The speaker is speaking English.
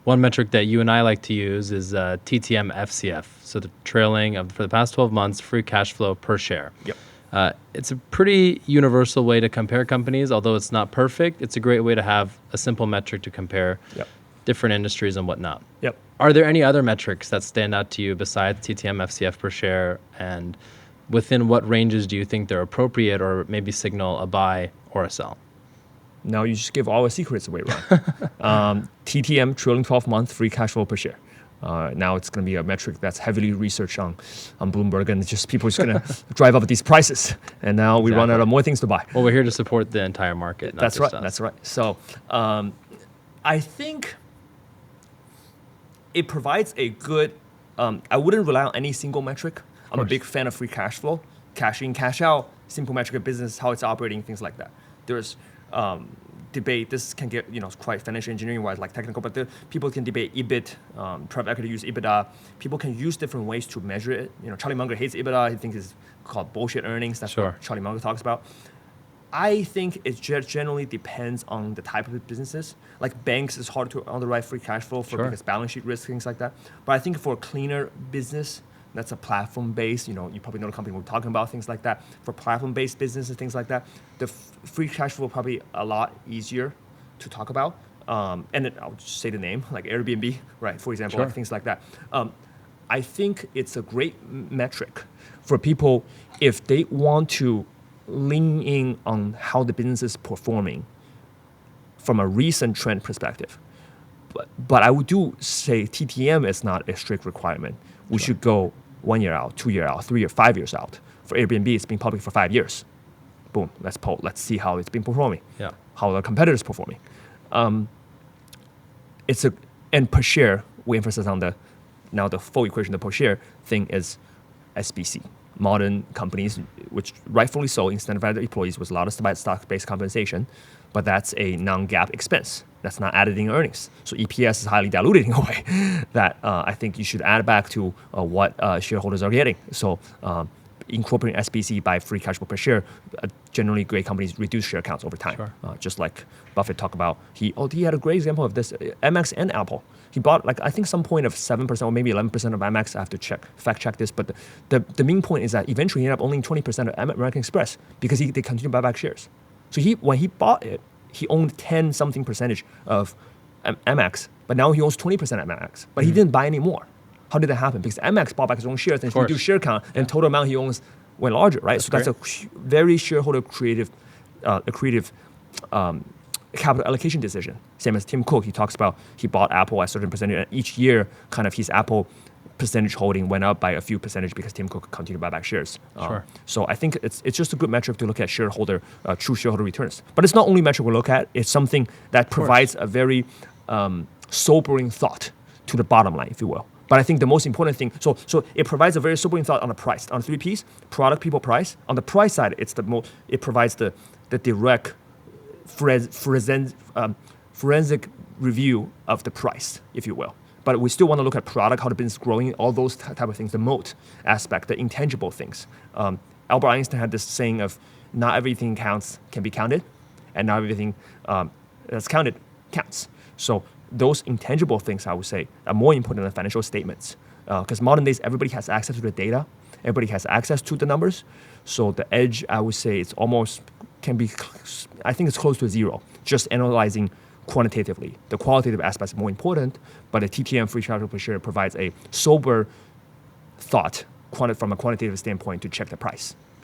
One metric that you and I like to use is TTM FCF, so the trailing of for the past 12 months free cash flow per share. Yep. It's a pretty universal way to compare companies, although it's not perfect. It's a great way to have a simple metric to compare different industries and whatnot. Yep. Are there any other metrics that stand out to you besides TTM FCF per share, and within what ranges do you think they're appropriate or maybe signal a buy or a sell? Now you just give all the secrets away, Ron. TTM, trailing 12-month free cash flow per share. Now it's going to be a metric that's heavily researched on Bloomberg, and just people are just going to drive up these prices. And now we run out of more things to buy. Well, we're here to support the entire market. That's right. That's right. So I think it provides a good. I wouldn't rely on any single metric. I'm a big fan of free cash flow, cash in, cash out, simple metric of business, how it's operating, things like that. There's debate. This can get quite financial engineering wise, like technical, but people can debate EBIT. Private equity use EBITDA. People can use different ways to measure it. Charlie Munger hates EBITDA. He thinks it's called bullshit earnings. That's what Charlie Munger talks about. I think it generally depends on the type of businesses. Like banks, it's hard to underwrite free cash flow because balance sheet risk, things like that. But I think for a cleaner business, that's a platform-based, you probably know the company we're talking about, things like that. For platform-based businesses, things like that, the free cash flow probably a lot easier to talk about. And I'll just say the name, like Airbnb, right, for example, like things like that. I think it's a great metric for people if they want to lean in on how the business is performing from a recent trend perspective. But I would do say TTM is not a strict requirement. We should go 1 year out, 2 year out, 3 or 5 years out. For Airbnb, it's been public for 5 years. Boom, let's poll. Let's see how it's been performing. Yeah. How the competitors performing. And per share, we emphasize on the full equation. The per share thing is SBC. Modern companies, which rightfully so, incentivize their employees with a lot of stock-based compensation, but that's a non-GAAP expense. That's not added in earnings. So EPS is highly diluted in a way that I think you should add back to what shareholders are getting. So incorporating SBC by free cash flow per share, generally great companies reduce share counts over time. Just like Buffett talked about. He had a great example of this, Amex and Apple. He bought I think some point of 7% or maybe 11% of Amex. I have to fact check this, but the main point is that eventually he ended up owning 20% of American Express because they continue to buy back shares. So when he bought it, he owned 10-something percentage of Amex, but now he owns 20% of Amex, but he didn't buy any more. How did that happen? Because Amex bought back his own shares and he reduced share count, and total amount he owns went larger, right? That's a very shareholder creative capital allocation decision. Same as Tim Cook, he talks about he bought Apple at a certain percentage, and each year kind of his Apple percentage holding went up by a few percentage because Tim Cook continued to buy back shares. So I think it's just a good metric to look at true shareholder returns. But it's not only metric we look at, it's something that provides a very sobering thought to the bottom line, if you will. But I think the most important thing, so it provides a very sobering thought on the price. On 3 Ps, product, people, price. On the price side, it provides the direct forensic review of the price, if you will. But we still want to look at product, how the business is growing, all those type of things, the moat aspect, the intangible things. Albert Einstein had this saying of not everything can be counted, and not everything that's counted counts. So those intangible things, I would say, are more important than financial statements. Because modern days, everybody has access to the data. Everybody has access to the numbers. So the edge, I would say, it's almost I think it's close to zero. Just analyzing quantitatively. The qualitative aspect is more important, but the TTM free cash flow per share provides a sober thought from a quantitative standpoint to check the price.